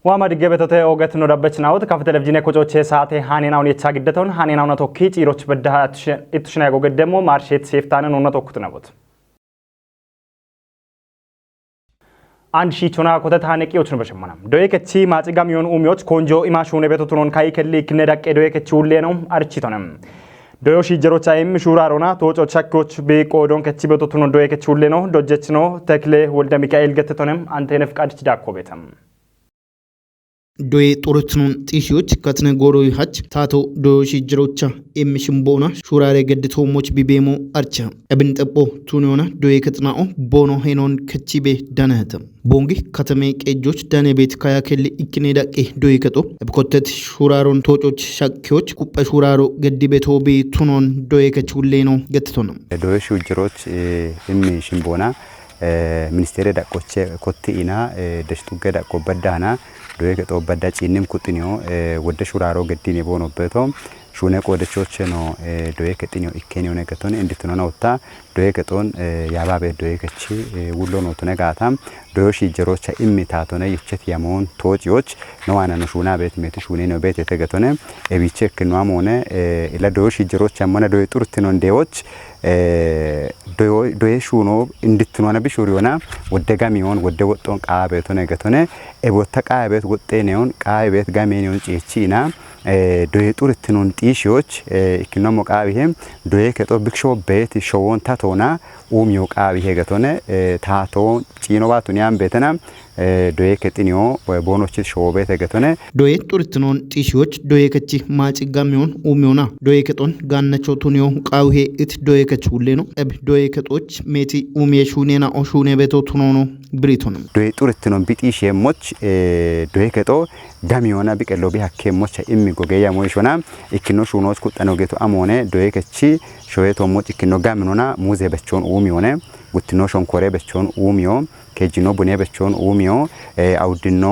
ዋማድ ገበተተ ኦገት ነው ዳበችናውት ካፍ ቴሌቪዥን ኮጮቼ ሰዓቴ ሃኔናውን የቻግደተውን ሃኔናውን ተወኪ ጪሮች በዳት ኢትሽና ያጎገድ ደሞ ማርሼት ሴፍታንን ነው ተወኩት ነውት አንድ ሺ ቾና ኮተት ሃነቂዎች ነው በሸማና ዶየከቺ ማጽጋም ይሆን ኡሚዎች ኮንጆ ኢማሹን የበተቱን ካይከሊ ክነዳቀ ዶየከቺ ሁሌ ነው አርቺቶንም ዶዮሺ ጀሮቻይም ሹራሮና ተወጮች ቻኮች በቆዶን ከቺ በተቱን ዶየከቺ ሁሌ ነው ዶጀች ነው ተክለ ወልደ ሚካኤል ገተተንም አንተ ነፍቃድ ዳኮ ቤተም ዶይ ጦርቱን ጢሺዎች ከተነጎሮ ይሐጭ ታቶ ዶዮሺ ጅሮቻ ኤምሽምቦና ሹራሬ ገድቶ ሞች ቢቤሞ አርቻ እብን ጠቦ ቱኒዮና ዶይ ከጥናኦ ቦኖ ሄኖን ከቺቤ ዳነህተም ቦንጊ ከተሜ ቄጆች ዳኔ ቤት ካያከል ኢክኔዳቄ ዶይ ከጦ እብኮተት ሹራሮን ቶጮች ሻኪዎች ኩጳ ሹራሮ ገዲቤቶ ቢ ቱኖን ዶይ ከቹሌ ነው ገትቶንም ዶዮሺ ጅሮች ኤምሽምቦና ሚኒስቴር ዳቆቼ ኮቲኢና ደሽቱገ ዳቆ በዳና ዶይ ከጦ በዳ ጪንም ኩጥኒዮ ወደ ሹራሮ ገዲኔ ቦኖበቶ ሹነ ቆደቾች ነው ዶይ ከጥኒዮ ኢኬኒዮ ነገቶን እንድትኖ ነውታ ዶይ ከጦን ያባበ ዶይ ከቺ ውሎ ነው ተነጋታም ዶዮሺ ጀሮቻ ኢሚታቶ ነው ይቸት ያሞን ቶጪዎች ነው አናኑ ሹና ቤት ሜት ሹኔ ነው ቤት የተገቶነ እቢቸክ ነው አሞነ ለዶዮሺ ጀሮቻ ማነ ዶይ ጡርት ነው እንደዎች ዶይ ሹኖ እንድትኖ ነብሽ ሹሪዮና ወደጋም ይሆን ወደ ወጦን ቃቤቶ ነገቶነ እቦታ ቃቤት ወጤኔውን ቃቤት ጋሜኔውን ጪቺና ዶይ ጡርት ነው ጢሺዎች ኢክኖ ሞቃቢሄም ዶይ ከጦ ብክሾ ቤት ሾውን ታቶና ኡሚዮ ቃቢሄ ገቶነ ታቶ ጪኖባቱኒያም ቤተና ዶይ ከጥኒዮ ቦኖች ሾው ቤት ገቶነ ዶይ ጡርት ነው ጢሺዎች ዶይ ከቺ ማጪጋም ይሆን ኡሚዮና ዶይ ከጦን ጋነቾ ቱኒዮ ቃውሄ እት ዶይ ከቹሌ ነው እብ ዶይ ከጦች ሜቲ ኡሚየ ሹኔና ኦሹኔ ቤቶ ቱኖኖ ብሪቶንም ዶይ ጡርት ነው ቢጢሽ የሞች ዶይ ከጦ ጋሚዮና ቢቀሎ ቢሐከሞች ኢሚጎገያ ሞይሾና ኢክኖ ሹኖች ኩጠነው ጌቶ አሞነ ዶይ ከቺ ሾየቶ ሞች ኢክኖ ጋምኖና ሙዜ በቾን ኡሚዮነ ጉትኖ ሾንኮሬ በቾን ኡሚዮ ከጂኖ ቡኔ በቾን ኡሚዮ አውድኖ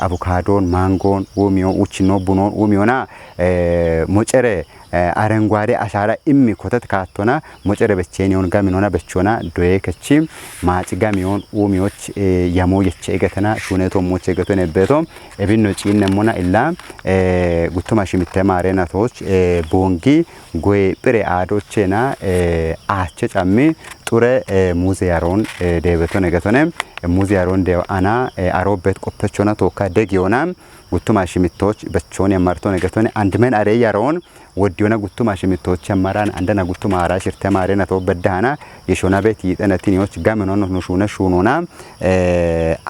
አቮካዶን ማንጎን ኡሚዮ ኡቺኖ ቡኖን ኡሚዮና ሞጨሬ አረንጓዴ አሻራ ኢሚ ኮተት ካቶና ሞጨሬ በቼኒዮን ጋሚኖና በቾና ዶይ ከቺ ማጭ ጋሚዮን ኡሚዮች ያሞ የቼ ገተና ሹኔቶ ሞቼ ገተነ ቤቶ እቢኖ ጪነሞና ኢላ ጉቶማሽ ሚተማሬና ቶች ቦንጊ ጎይ ጵሬ አዶቼና አቸ ጫሚ ጡረ ሙዚያሮን ደበቶ ነገቶነ ሙዚያሮን ደ አና አሮበት ቆፈቾና ቶካ ደጊዮና ጉቶማሽ ሚቶች በቾን ያማርቶ ነገቶነ አንድመን አሬያሮን ወዲዮና ጉቶማሽ ሚቶች ያማራን አንደና ጉቶማ አራሽ ተማሬና ቶ በዳና የሾና ቤት ይጠነቲኒዎች ጋመኖን ነው ሹኖና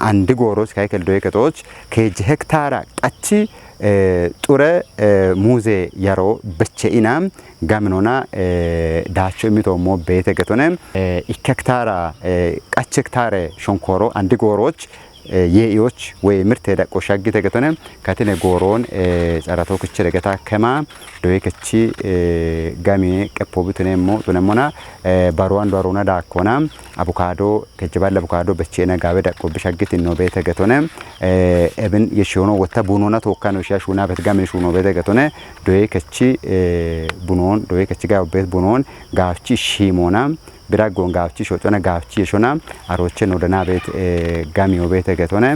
አንድ ጎሮች ካይከል ዶይ ከቶች ከጅ ሄክታራ ቃቺ ጡረ ሙዜ ያሮ በቸኢናም ጋምኖና ዳቾ የሚቶሞ ቤተ ገቶነ ኢከክታራ ቃቸክታረ ሾንኮሮ አንድ ጎሮች የኢዎች ወይ ምርት ደቆ ሻግተ ገቶነ ካተነ ጎሮን ጸራቶ ክቸ ደገታ ከማ ዶይ ከቺ ጋሚ ቀፖብትነሞ ቱነሞና ባሮን ባሮና ዳኮና አቮካዶ ከጀባለ አቮካዶ በቼና ጋበ ደቆ በሻግት ነው ቤተ ገቶነ እብን የሾኖ ወታ ቡኖና ተወካኖ ሻሹና በትጋም ሹኖ ቤተ ገቶነ ዶይ ከቺ ቡኖን ዶይ ከቺ ጋር ቤት ቡኖን ጋፍቺ ሺሞና ብራጎን ጋፍቺ ሾጮና ጋፍቺ የሾና አሮቼ ነው ደና ቤት ጋሚዮ ቤት ገቶነ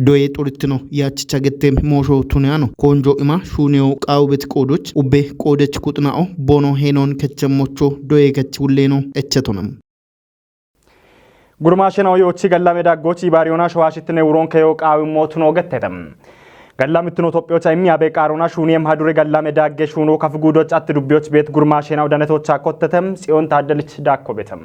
ዶይ ጡርት ነው ያቺ ቻገቴም ሞሾ ቱኒያኖ ኮንጆ ኢማ ሹኒዮ ቃው ቤት ቆዶች ኡቤ ቆደች ኩጥናኦ ቦኖ ሄኖን ከቸሞቾ ዶይ ከቺ ሁሌ ነው እቸቶንም ጉርማሽናው የኦቺ ገላሜ ዳጎች ይባሪዮና ሸዋሽትነ ውሮን ከዮ ቃው ሞት ነው ገተተም ገላምትኖ ኢትዮጵያዎች የሚያበቃሩና ሹኒየም ሀዱሬ ገላሜ ዳጌ ሹኖ ከፍጉዶች አትዱቢዎች ቤት ጉርማሽናው ደነቶች አቆተተም ጽዮን ታደልች ዳኮ ቤተም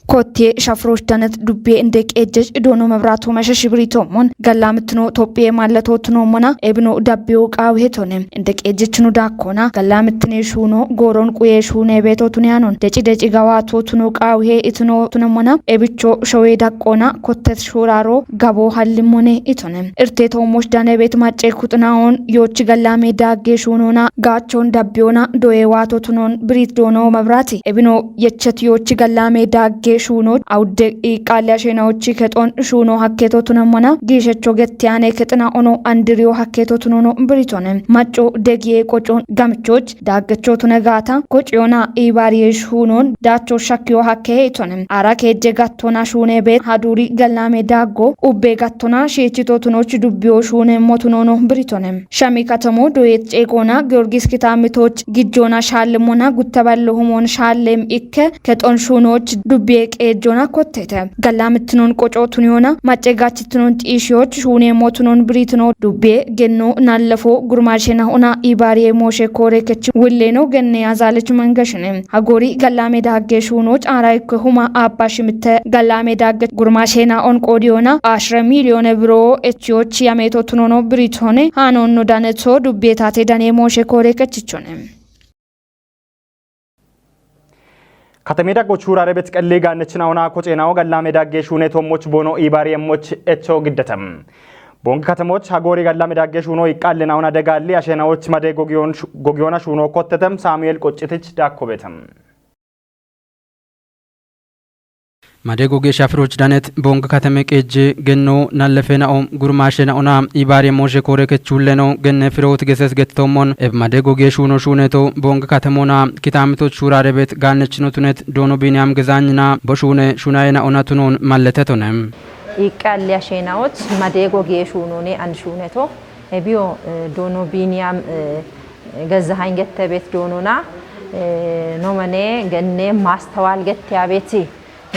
ኮቴ ሻፍሮች ዳነት ዱቤ እንደ ቄጀጅ ዶኖ መብራቱ መሸሽ ብሪቶሞን ገላምትኖ ኢትዮጵያ ማለቶትኖ ሞና ኤብኖ ዳቢው ቃው ሄቶነ እንደ ቄጀችኑ ዳኮና ገላምትኔ ሹኖ ጎሮን ቁዬ ሹኔ ቤቶቱንያኖን ደጪ ጋዋቶትኖ ቃው ሄ ኢትኖ ቱነሞና ኤብቾ ሾዌ ዳቆና ኮተት ሹራሮ ጋቦ ሀልሞኔ ኢቶነ እርቴቶሞች ዳነ ቤት ማጨ ኩጥናውን ዮች ገላሜ ዳጌ ሹኖና ጋቾን ዳቢዮና ዶዬ ዋቶቱኖን ብሪት ዶኖ መብራቲ ኤብኖ የቸት ዮች ገላሜ ዳጌ ሹኖች አውደ ኢቃሊያ ሸናዎች ከጦን ሹኖ ሀኬቶቱን ሆና ጌሸቾ ገትያኔ ከጥና ኦኖ አንድሪዮ ሀኬቶቱን ሆኖ ብሪቶን ማጮ ደጊዬ ቆጮን ጋምቾች ዳገቾቱ ነጋታ ቆጮና ኢባሪዬ ሹኖን ዳቾ ሻኪዮ ሀኬቶን አራ ከጀ ጋቶና ሹኔ ቤት ሀዱሪ ገላሜ ዳጎ ኡቤ ጋቶና ሼቺቶቱኖች ዱቢዮ ሹኔ ሞቱኖኖ ብሪቶን ሻሚ ከተሞ ዶየት ጨጎና ጊዮርጊስ ኪታሚቶች ጊጆና ሻልሞና ጉተባለሁሞን ሻለም ኢከ ከጦን ሹኖች ዱቤ ቀጆና ኮቴተ ገላምትኖን ቆጮቱን ዮና ማጨጋችትኖን ጢሺዎች ሹኔ ሞቱኖን ብሪትኖ ዱቤ ገኖ ናለፎ ጉርማሽና ሆና ኢባሪዬ ሞሼ ኮሬ ከች ውሌ ነው ገነ ያዛለች መንገሽነ ሀጎሪ ገላሜ ዳጌ ሹኖች አራይ ከሁማ አባሽምተ ገላሜ ዳጌ ጉርማሽና ኦን ቆዲዮና 10 ሚሊዮን ብሮ እቺዎች ያሜቶቱን ሆኖ ብሪቶኔ ሃኖኖ ዳነቶ ዱቤታቴ ዳኔ ሞሼ ኮሬ ከችቾነ ከተሜዳ ጎቹራ ረበት ቀሌ ጋነችናውና ኮጬናው ገላሜ ዳጌ ሹኔ ቶሞች ቦኖ ኢባሪየሞች እቾ ግደተም ቦንግ ከተሞች ሀጎሪ ገላሜ ዳጌ ሹኖ ይቃልናውና ደጋሊ አሸናዎች ማደ ጎጊዮና ሹኖ ኮተተም ሳሙኤል ቆጭትች ዳኮበተም ማደጎጌ ሻፍሮች ዳነት ቦንግ ከተሜ ቄጅ ገኖ ናለፈናኦም ጉርማሽናኡና ኢባሪ ሞሼ ኮሬከቹለ ነው ገነ ፍሮት ገሰስ ገተቶሞን እብ ማደጎጌ ሹኖ ሹኔቶ ቦንግ ከተሞና ኪታምቶች ሹራረ ቤት ጋነችኖ ቱነት ዶኖ ቢኒያም ገዛኝና በሹኔ ሹናይና ኦናቱኖን ማለተቶነም ኢቃሊያ ሸናዎች ማደጎጌ ሹኖኔ አንድ ሹኔቶ እቢዮ ዶኖ ቢኒያም ገዛሃኝ ገተ ቤት ዶኖና ኖመኔ ገነ ማስተዋል ገተያ ቤት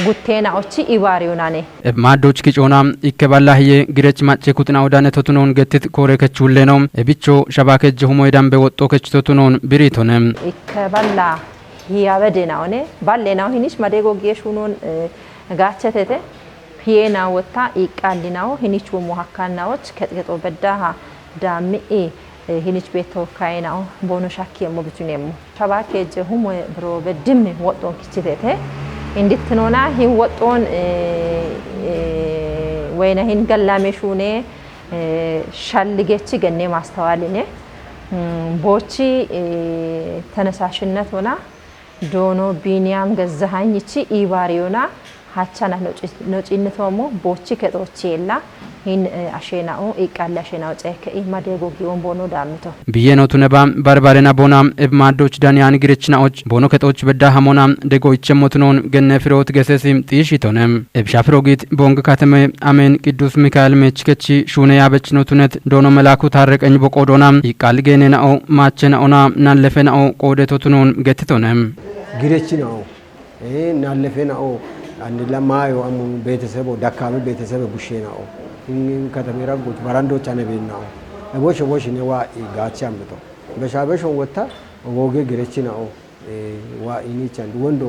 ጉቴና ኦቺ ኢባሪዮናኔ ማዶች ኪጮና ኢከባላህየ ግረች ማጨ ኩጥና ወዳነ ተቱኖን ገትት ኮሬከቹለ ነው እቢቾ ሸባከጀ ሁሞ ይዳምበ ወጦ ከችቶቱኖን ብሪቶነም ኢከባላ ያበደናውኔ ባሌናው ሂኒሽ ማደጎጌ ሹኖን ጋቸተተ ሂየና ወታ ኢቃሊናው ሂኒች ወሞሐካናዎች ከጥቀጦ በዳሃ ዳምኤ ሂኒች ቤቶ ካይናው ቦኖ ሻኪየሞ ብቱኔሞ ሸባከጀ ሁሞ ብሮ በድም ወጦን ኪችተተ እንድትኖና ሂን ወጦን ወይና ሂን ገላሜ ሹኔ ሻልጌች ገኔ ማስተዋልኔ ቦቺ ተነሳሽነት ሆና ዶኖ ቢኒያም ገዛሃኝቺ ኢባሪዮና ሀቻና ነጪነቶሞ ቦቺ ከጦቼላ ሂን አሸናኦ ኢቃላ አሸናኦ ጨከ ኢማደጎጊዮን ቦኖ ዳምቶ ቢየኖቱ ነባም ባርባሬና ቦናም እብማዶች ዳንያን ግርችናዎች ቦኖ ከጦች በዳ ሀሞናም ደጎ ይቸሞቱኖን ገነ ፍሮት ገሰሲም ጢሽቶነም እብሻፍሮጊት ቦንግ ከተመ አሜን ቅዱስ ሚካኤል መችከቺ ሹነ ያበችኖቱነት ዶኖ መላኩ ታረቀኝ በቆዶናም ኢቃል ገነናኦ ማቸናኦና ናለፈናኦ ቆደቶቱኖን ገትቶነም ግርችናኦ ናለፈናኦ አንድ ለማዮ አሙ ቤተሰቦ ዳካሚ ቤተሰብ ቡሼናኦ ከተሜራ ጉት ባራንዶች አነቤናው ቦሽ ነዋ ጋቻ አምቶ በሻበሽ ወጣ ወገ ግረችናኦ ዋ ኢኒቻን ወንዶ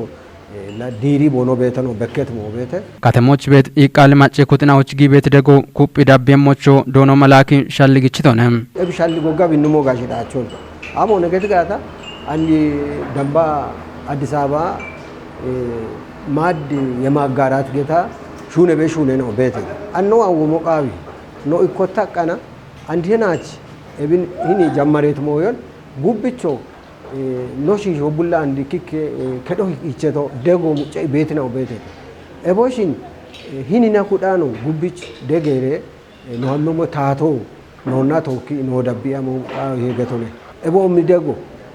ለዲሪ ቦኖ ቤተ ነው በከት ሞ ቤተ ከተሞች ቤት ኢቃል ማጨ ኩጥናዎች ጊ ቤት ደጎ ኩፕ ዳቤሞቾ ዶኖ መላኪ ሻልግችቶነም ሻልጎ ጋር እንሞ ጋሽዳቸው አሞ ነገት ጋታ አንዲ ደምባ አዲስ አበባ ማድ የማጋራት ጌታ ሹኔ በሹኔ ነው ቤት አኖ አወሞ ቃቢ ነው ኢኮታ ቀና አንዲናች እብን ሂኒ ጀመሬት ሞዮን ጉብቾ ኖሺ ሆቡላ አንዲ ኪክ ከዶ ይቸቶ ደጎ ሙጨ ቤት ነው ቤት ኤቦሽን ሂኒ ናኩዳ ነው ጉብች ደገሬ ኖሃሎሞ ታቶ ኖና ቶኪ ኖ ደቢያ ሞ ይገቶነ ኤቦ ሚደጎ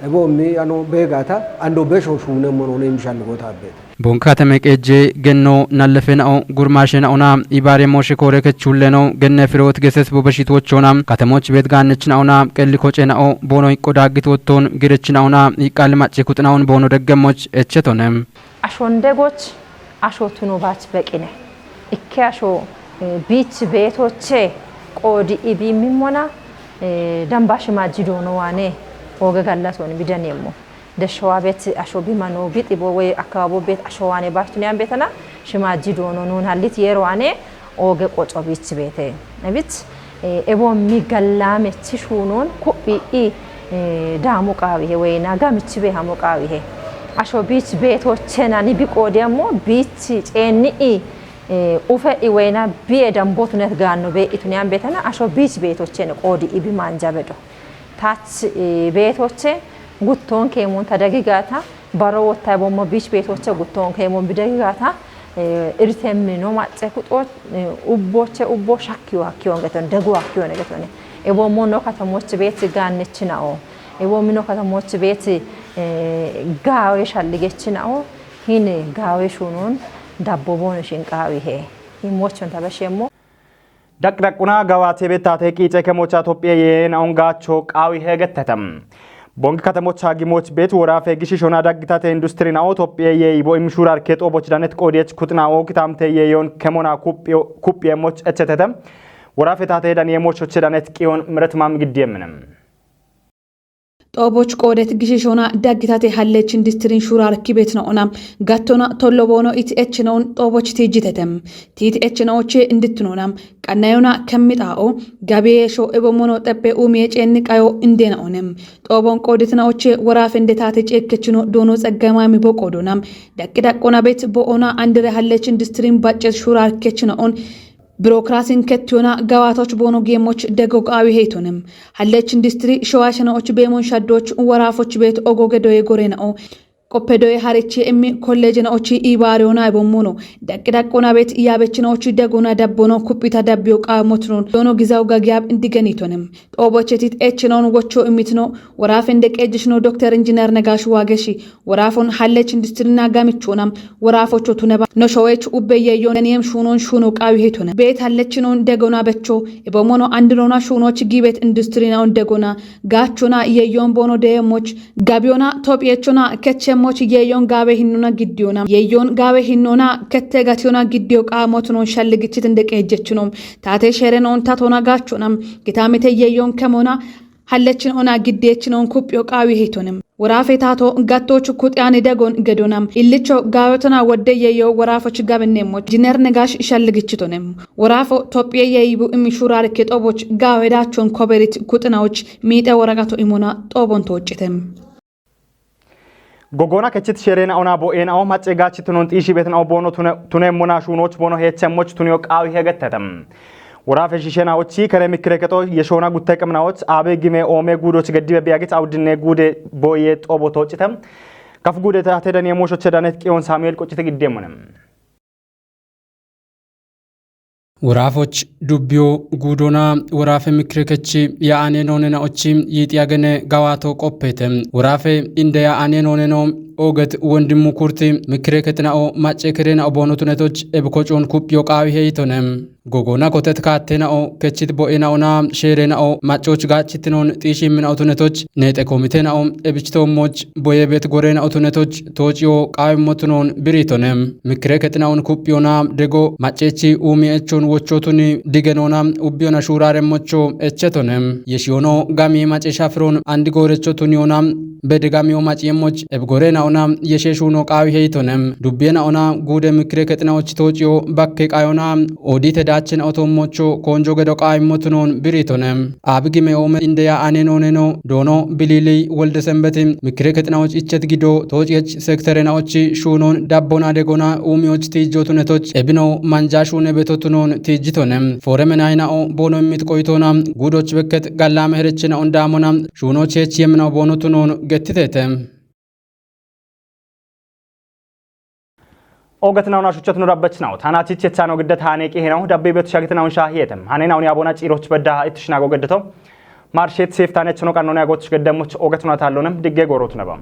ኤቦ ሚ አኖ ቤጋታ አንዶ በሾ ሹኔ ሞኖ ነው ይምሻል ጎታ ቤት ቦንካ ተመቀጀ ገኖ ናለፈናኦ ጉርማሽናኦና ኢባሬ ሞሼ ኮሬከቹለ ነው ገነ ፍሮት ገሰስ በበሽቶቾና ከተሞች ቤት ጋነችናኦና ቀልኮጨናኦ ቦኖ ይቆዳግት ወቶን ግረችናኦና ይቃል ማጨ ኩጥናውን ቦኖ ደገሞች እቸቶነም አሾንደጎች አሾቱኖ ባች በቂነ ኢካሾ ቢች ቤቶቼ ቆዲ ኢቢ ሚሞና ደምባሽ ማጅዶ ነው ዋኔ ወገጋላቶን ቢደኔሞ ደሸዋ ቤት አሾቢ ማኖ ቢጥቦ ወይ አካባቢ ቤት አሾዋኔ ባሽቱኒያን ቤተና ሽማጂ ዶኖ ኖን ሀሊት የሮዋኔ ኦገ ቆጮ ቢች ቤቴ ነብት ኤቦ ሚገላም እቺሹኖን ኩቢ ዳሙ ቃዊ ወይና ጋምቺ ቤ ሀሙ ቃዊ አሾ ቢች ቤቶቼና ኒቢቆዲያሞ ቢች ጨኒ ኡፈ ወይና ቢየ ደምቦትነት ጋኖ ቤ ኢቱኒያን ቤተና አሾ ቢች ቤቶቼን ቆዲ ኢቢ ማንጃ በዶ ታች ቤቶቼ ጉቶን ከሞን ተደግጋታ ባሮ ወጣ ቦሞ ቢች ቤቶቼ ጉቶን ከሞን ቢደግጋታ irtemno macce kuxoch ubbo shakkiwa hakkiwa gaton dagu hakkiwa gaton ebo mono katamoch ቤት ጋነች ነው ebo mino katamoch ቤት ጋዌ ሻልገች ነው ሂን ጋዌ ሹኑን ዳቦቦን ሽንቃዊ ሄ ይሞችን ተበሸሞ ደቅደቁና ገዋቴ ቤታቴ ቂጨ ከሞቻ ኢትዮጵያ የናውን ጋቾ ቃዊ ሄገተተም ቦንግ ከተሞች ሀጊሞች ቤት ወራፌ ግሽሾና ዳግታቴ ኢንዱስትሪ ናው ኢትዮጵያ የይቦ ኢንሹራር ኬጦቦች ዳነት ቆዲያች ኩጥናው ኪታምቴ የዮን ከሞና ኩጵየሞች እቸተተም ወራፌ ታቴ ዳን የሞቾች ዳነት ቂዮን ምረትማም ግድየምንም ጦቦች ቆዴት ግሽሾና ዳግታቴ ሀለች ኢንዱስትሪ ኢንሹራር ኪቤት ነውና ጋቶና ቶሎቦኖ ኢቲኤች ነውን ጦቦች ቲጂተተም ቲቲኤች ነውቼ እንድትኖናም ቀናዩና ከሚጣኦ ጋቤሾ እቦሞኖ ጠጴ ኡሚየጨን ቃዮ እንደናውንም ጦቦን ቆዴት ነውቼ ወራፍ እንደታቴ ጨከችኖ ዶኖ ጸጋማሚ ቦቆዶናም ዳቅዳቆና ቤት ቦኦና አንድረ ሀለች ኢንዱስትሪን ባጨት ሹራር ኬችናውን ቢሮክራሲን ከትዮና ጋዋቶች ቦኖ ጌሞች ደጎቃዊ ሄቶንም ሀለች ኢንዱስትሪ ሸዋሸናዎች በሞን ሻዶች ወራፎች ቤት ኦጎገዶዬ ጎሬናኦ ቆፔዶዬ ሀሪቼ እሚ ኮሌጅናዎች ኢባሪዮና አይቦሙኖ ዳቅዳቆና ቤት ያበችናዎች ደጎና ዳቦኖ ኩፒታ ዳቢዮ ቃሞትኖን ዶኖ ጊዛው ጋጊያብ እንዲገኒቶንም ጦቦቸቲት ኤችኖን ወቾ እሚትኖ ወራፍ እንደቀጅሽኖ ዶክተር ኢንጂነር ነጋሽ ዋገሺ ወራፎን ሀለች ኢንዱስትሪና ጋሚቾናም ወራፎቹ ቱነባ ነሾዌች ኡበየዮን ነኒም ሹኖን ሹኖ ቃዊ ሄቶነ ቤት ሀለችኖን ደጎና በቾ ኢቦሞኖ አንድሮና ሹኖች ጊቤት ኢንዱስትሪናውን ደጎና ጋቾና የዮን ቦኖ ደየሞች ጋቢዮና ቶጵየቾና ከቸ ሞች የዮን ጋቤ ሂኖና ግዲዮና የዮን ጋቤ ሂኖና ከተጋቲዮና ግዲዮ ቃሞትኖን ሸልግችት እንደቀጀችኖም ታቴ ሸረኖን ታቶና ጋቾናም ጌታሜተ የዮን ከሞና ሀለችን ሆና ግዴችኖን ኩጵዮ ቃዊ ሄቶንም ወራፌ ታቶ ጋቶች ኩጥያን ደጎን ገዶናም ኢልቾ ጋዮተና ወደ የዮ ወራፎች ጋብኔሞች ጂነር ነጋሽ ሸልግችቶንም ወራፎ ኢትዮጵያ የይቡ ኢንሹራር ኬጦቦች ጋዌዳቾን ኮበሪት ኩጥናዎች ሚጤ ወረጋቶ ኢሞና ጦቦን ተወጭተም ጎጎና ከችት ሸሬና ኦና ቦኤናው ማጨጋች ትኖን ጢሺ ቤትናው ቦኖ ቱኔሞና ሹኖች ቦኖ ሄቸሞች ቱኒዮ ቃዊ ሄገተተም ወራፈ ሽሸናዎች ከረሚክረከቶ የሾና ጉተቀምናዎች አበ ግሜ ኦሜ ጉዶች ገዲበ ቢያገት አውድኔ ጉዴ ቦዬ ጦቦ ተወጭተም ከፍ ጉዴ ታተደን የሞሾች ዳነት ቂዮን ሳሙኤል ቆጭተ ግዴሙንም ወራፎች ዱቢዮ ጉዶና ወራፌ ምክረከች ያአኔ ኖነናዎች ይጥያገነ ጋዋቶ ቆፔተም ወራፌ እንደ ያአኔ ኖነኖ ኦገት ወንድሙ ኩርቲ ምክረከትናኦ ማጨከሬናኦ ቦኖቱነቶች ኤብኮጮን ኩጵዮ ቃዊ ሄይቶነም ጎጎና ኮተት ካቴናኦ ከችት ቦኤናኦና ሼሬናኦ ማጮች ጋችትኖን ጢሽ ምናውቱነቶች ኔጠ ኮሚቴናኦ ኤብችቶሞች ቦየቤት ጎሬናውቱነቶች ቶጪዮ ቃዊሞቱኖን ብሪቶነም ምክረከትናውን ኩጵዮና ደጎ ማጨቺ ኡሚኤቾን ወቾቱኒ ዲገኖና ኡቢዮና ሹራሬሞቾ ኤቸቶነም የሺዮኖ ጋሚ ማጨሻ ፍሮን አንድ ጎረቾቱኒዮና በደጋሚዮ ማጭየሞች ኤብጎሬናኦና የሼሹኖ ቃዊ ሄይቶነም ዱቤናኦና ጉደ ምክረከትናዎች ቶጪዮ ባኬ ቃዮና ኦዲተ ዳችን አውቶሞቾ ኮንጆ ገዶ ቃይሞቱኖን ብሪቶነም አብጊሜ ኦመ እንደያ አኔኖኔኖ ዶኖ ቢሊሊ ወልደ ሰንበት ምክረከትናዎች ኢቸት ጊዶ ቶጪች ሴክተሬናዎች ሹኖን ዳቦና ደጎና ኡሚዎች ቲጆቱነቶች ኤብኖ ማንጃሹነ ቤቶቱኖን ቲጅቶነም ፎረመናይናኦ ቦኖ የሚትቆይቶና ጉዶች በከት ጋላ መህረችና ኦንዳሞና ሹኖች ሄች የምናው ቦኖቱኖን ገትተተም ኦገትናውና ሹቸት ኑራበች ነው ታናቺች የቻነው ግደት ሃኔቂ ሄናው ዳቤ ቤቱ ሻግትናውን ሻሂየተም ሃኔናውን ያቦና ጪሮች በዳ እትሽናጎ ገደተው ማርሼት ሴፍታነች ነው ቀኖና ያጎትሽ ገደሞች ኦገትናው ታለውንም ድጌ ጎሮት ነበር